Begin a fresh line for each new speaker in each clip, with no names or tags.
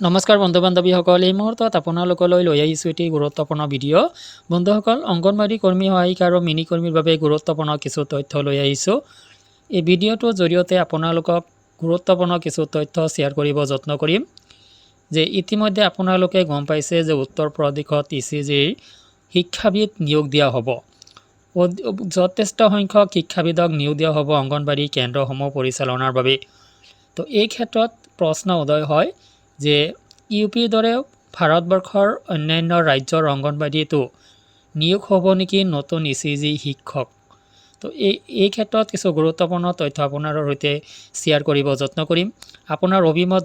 নমস্কাৰ বন্ধু বান্ধৱীসকল, এই মুহূৰ্তত আপোনালোকলৈ লৈ আহিছোঁ এটি গুৰুত্বপূৰ্ণ ভিডিঅ'। বন্ধুসকল, অংগনবাড়ী কৰ্মী সহায়িকা আৰু মিনি কৰ্মীৰ বাবে গুৰুত্বপূৰ্ণ কিছু তথ্য লৈ আহিছোঁ। এই ভিডিঅ'টোৰ জৰিয়তে আপোনালোকক গুৰুত্বপূৰ্ণ কিছু তথ্য শ্বেয়াৰ কৰিব যত্ন কৰিম। যে ইতিমধ্যে আপোনালোকে গম পাইছে যে উত্তৰ প্ৰদেশত ECGৰ শিক্ষাবিদ নিয়োগ দিয়া হ'ব। যথেষ্ট সংখ্যক শিক্ষাবিদক নিয়োগ দিয়া হ'ব অংগনবাড়ী কেন্দ্ৰসমূহ পৰিচালনাৰ বাবে। তো এই ক্ষেত্ৰত প্ৰশ্ন উদয় হয় যে ইউপিৰ দৰে ভাৰতবৰ্ষৰ অন্যান্য ৰাজ্যৰ অংগনবাড়ীতো নিয়োগ হ'ব নেকি নতুন ECG শিক্ষক। তো এই ক্ষেত্ৰত কিছু গুৰুত্বপূৰ্ণ তথ্য আপোনাৰ সৈতে শ্বেয়াৰ কৰিব যত্ন কৰিম। আপোনাৰ অভিমত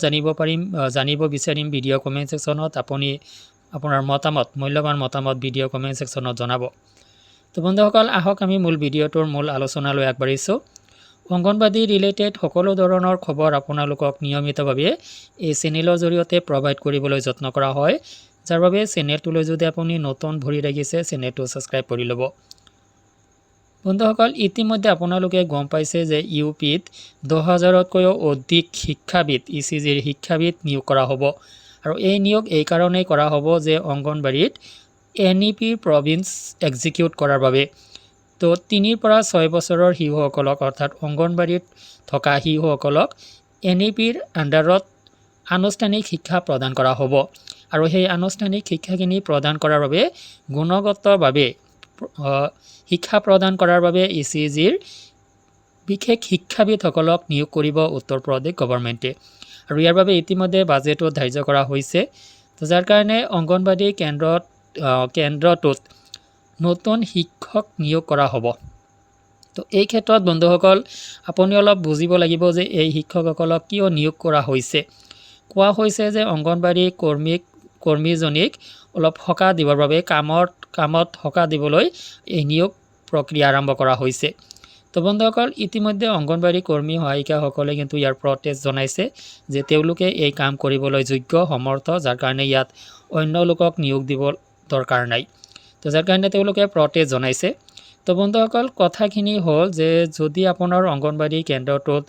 জানিব বিচাৰিম ভিডিঅ' কমেণ্ট ছেকশ্যনত। আপুনি আপোনাৰ মূল্যৱান মতামত ভিডিঅ' কমেণ্ট ছেকশ্যনত জনাব। তো বন্ধুসকল, আহক আমি ভিডিঅ'টোৰ মূল আলোচনালৈ আগবাঢ়িছোঁ। অংগনবাড়ী ৰিলেটেড সকলো ধৰণৰ খবৰ আপোনালোকক নিয়মিতভাৱে এই চেনেলৰ জৰিয়তে প্ৰভাইড কৰিবলৈ যত্ন কৰা হয়, যাৰ বাবে চেনেলটোলৈ যদি আপুনি নতুন ভৰি ৰাখিছে চেনেলটো ছাবস্ক্ৰাইব কৰি ল'ব। বন্ধুসকল, ইতিমধ্যে আপোনালোকে গম পাইছে যে ইউপিত 10,000তকৈও অধিক শিক্ষাবিদ ECGৰ শিক্ষাবিদ নিয়োগ কৰা হ'ব। আৰু এই নিয়োগ এই কাৰণেই কৰা হ'ব যে অংগনবাড়ীত NEP প্ৰভিন্স এক্সিকিউট কৰাৰ বাবে। তো 3 পৰা 6 বছৰৰ শিশুসকলক অৰ্থাৎ অংগনবাড়ীত থকা শিশুসকলক NEPৰ আণ্ডাৰত আনুষ্ঠানিক শিক্ষা প্ৰদান কৰা হ'ব। আৰু সেই আনুষ্ঠানিক শিক্ষাখিনি প্ৰদান কৰাৰ বাবে গুণগতভাৱে শিক্ষা প্ৰদান কৰাৰ বাবে ECGৰ বিশেষ শিক্ষাবিদসকলক নিয়োগ কৰিব উত্তৰ প্ৰদেশ গভৰ্ণমেণ্টে। আৰু ইয়াৰ বাবে ইতিমধ্যে বাজেটো ধাৰ্য কৰা হৈছে। তো যাৰ কাৰণে অংগনবাড়ী কেন্দ্ৰটোত নতুন শিক্ষক নিয়োগ কৰা হ'ব। তো এই ক্ষেত্ৰত বন্ধুসকল, আপুনি অলপ বুজিব লাগিব যে এই শিক্ষকসকলক কিয় নিয়োগ কৰা হৈছে। কোৱা হৈছে যে অংগনবাড়ী কৰ্মীজনীক অলপ সকাহ দিবৰ বাবে কামত সকাহ দিবলৈ এই নিয়োগ প্ৰক্ৰিয়া আৰম্ভ কৰা হৈছে। তো বন্ধুসকল, ইতিমধ্যে অংগনবাড়ী কৰ্মী সহায়িকাসকলে কিন্তু ইয়াৰ প্ৰটেষ্ট জনাইছে যে তেওঁলোকে এই কাম কৰিবলৈ যোগ্য সমৰ্থ, যাৰ কাৰণে ইয়াত অন্য লোকক নিয়োগ দিব দৰকাৰ নাই। তো যাৰ কাৰণে তেওঁলোকে প্ৰটেষ্ট জনাইছে। তো বন্ধুসকল, কথাখিনি হ'ল যে যদি আপোনাৰ অংগনবাড়ী কেন্দ্ৰটোত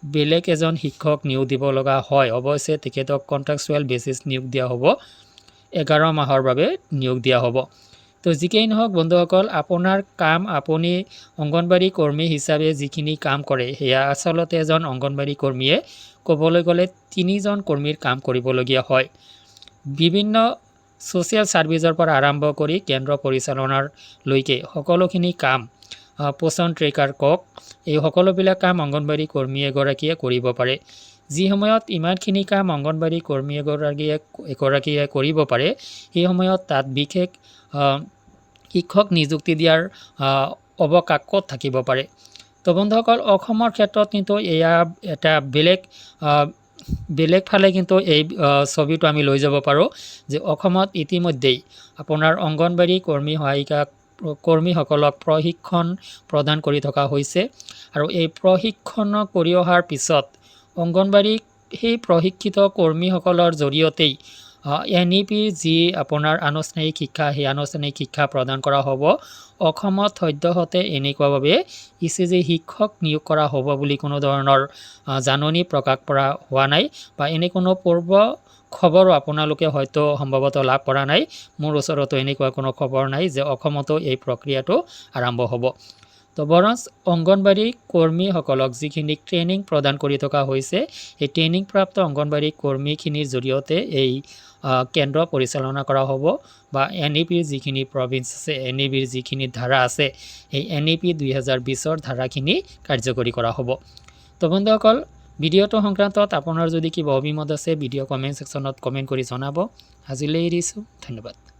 বেলেগ এজন শিক্ষক নিয়োগ দিব লগা হয়, অৱশ্যে তেখেতক কণ্ট্ৰেকচুৱেল বেচিছ নিয়োগ দিয়া হ'ব, 11 মাহৰ বাবে নিয়োগ দিয়া হ'ব। তো যিকেই নহওক বন্ধুসকল, আপোনাৰ কাম আপুনি অংগনবাড়ী কৰ্মী হিচাপে যিখিনি কাম কৰে সেয়া আচলতে এজন অংগনবাড়ী কৰ্মীয়ে ক'বলৈ গ'লে 3জন কৰ্মীৰ কাম কৰিবলগীয়া হয়। বিভিন্ন ছ'চিয়েল ছাৰ্ভিচৰ পৰা আৰম্ভ কৰি কেন্দ্ৰ পৰিচালনাৰলৈকে সকলোখিনি কাম, পোষণ ট্ৰেকাৰ কওক, এই সকলোবিলাক কাম অংগনবাড়ী কৰ্মী এগৰাকীয়ে কৰিব পাৰে। যি সময়ত ইমানখিনি কাম অংগনবাড়ী কৰ্মী এগৰাকীয়ে কৰিব পাৰে, সেই সময়ত তাত বিশেষ শিক্ষক নিযুক্তি দিয়াৰ অৱকাশ ক'ত থাকিব পাৰে। তো বন্ধুসকল, অসমৰ ক্ষেত্ৰত কিন্তু এয়া এটা বেলেগ ফালে কিন্তু এই ছবিটো আমি লৈ যাব পাৰোঁ যে অসমত ইতিমধ্যেই আপোনাৰ অংগনবাড়ী কৰ্মীসকলক প্ৰশিক্ষণ প্ৰদান কৰি থকা হৈছে। আৰু এই প্ৰশিক্ষণ কৰি অহাৰ পিছত অংগনবাড়ী সেই প্ৰশিক্ষিত কৰ্মীসকলৰ জৰিয়তেই NEPৰ যি আপোনাৰ আনুষ্ঠানিক শিক্ষা, সেই আনুষ্ঠানিক শিক্ষা প্ৰদান কৰা হ'ব। অসমত সদ্যহতে এনেকুৱাভাৱে ECG শিক্ষক নিয়োগ কৰা হ'ব বুলি কোনো ধৰণৰ জাননী প্ৰকাশ কৰা হোৱা নাই, বা এনে কোনো পূৰ্ব খবৰো আপোনালোকে হয়তো সম্ভৱতঃ লাভ কৰা নাই। মোৰ ওচৰতো এনেকুৱা কোনো খবৰ নাই যে অসমতো এই প্ৰক্ৰিয়াটো আৰম্ভ হ'ব। তো বৰঞ্চ অংগনবাড়ী কৰ্মীসকলক যিখিনি ট্ৰেইনিং প্ৰদান কৰি থকা হৈছে, সেই ট্ৰেইনিংপ্ৰাপ্ত অংগনবাড়ী কৰ্মীখিনিৰ জৰিয়তে এই কেন্দ্ৰ পৰিচালনা কৰা হ'ব, বা NEPৰ যিখিনি প্ৰভিন্স আছে, NEPৰ যিখিনি ধাৰা আছে, সেই NEP 2020ৰ ধাৰাখিনি কাৰ্যকৰী কৰা হ'ব। তো বন্ধুসকল, ভিডিঅ'টো সংক্ৰান্তত আপোনাৰ যদি কিবা অভিমত আছে ভিডিঅ' কমেণ্ট ছেকশ্যনত কমেণ্ট কৰি জনাব। আজিলৈ এৰিছোঁ, ধন্যবাদ।